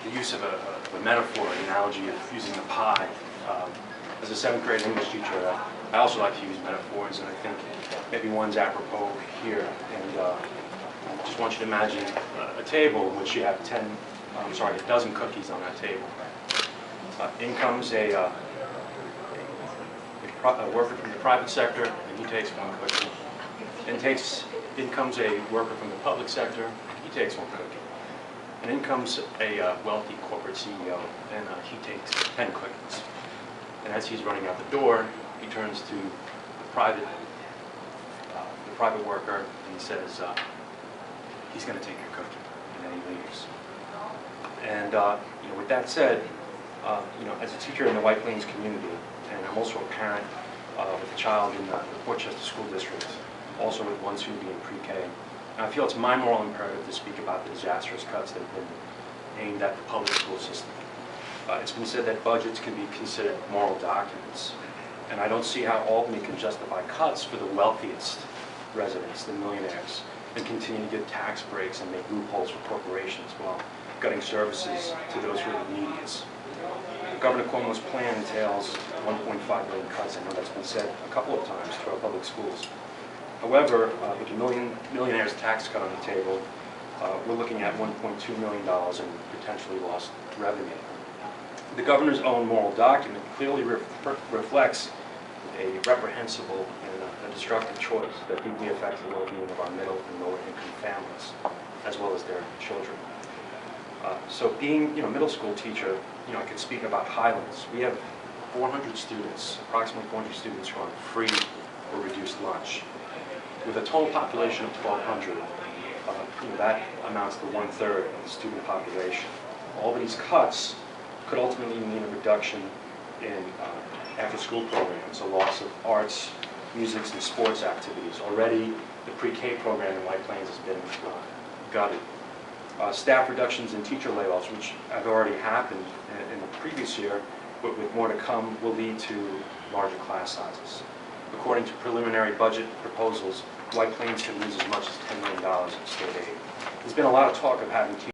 the use of a metaphor, an analogy of using the pie. As a 7th grade English teacher, I also like to use metaphors, and I think maybe one's apropos here. And I just want you to imagine a table in which you have a dozen cookies on that table. In comes a worker from the private sector, and he takes one cookie. In comes a worker from the public sector, he takes one cookie. And in comes a wealthy corporate CEO, and he takes 10 cookies. And as he's running out the door, he turns to the private worker, and he says, he's going to take your cookie, and then he leaves. And with that said, as a teacher in the White Plains community, and I'm also a parent with a child in the Portchester School District, also with one soon being pre-K, and I feel it's my moral imperative to speak about the disastrous cuts that have been aimed at the public school system. It's been said that budgets can be considered moral documents, and I don't see how Albany can justify cuts for the wealthiest residents, the millionaires, and continue to give tax breaks and make loopholes for corporations while gutting services to those who are the neediest. Governor Cuomo's plan entails 1.5 million cuts. I know that's been said a couple of times to our public schools. However, with the millionaire's tax cut on the table, we're looking at $1.2 million in potentially lost revenue. The governor's own moral document clearly reflects a reprehensible and a destructive choice that deeply affects the well-being of our middle and lower income families, as well as their children. So being a middle school teacher, I could speak about Highlands. We have 400 students, approximately 400 students who are on free or reduced lunch. With a total population of 1,200, that amounts to 1/3 of the student population. All of these cuts could ultimately mean a reduction in after-school programs, a loss of arts, music, and sports activities. Already, the pre-K program in White Plains has been gutted. Staff reductions and teacher layoffs, which have already happened in the previous year, but with more to come, will lead to larger class sizes. According to preliminary budget proposals, White Plains could lose as much as $10 million in state aid. There's been a lot of talk of having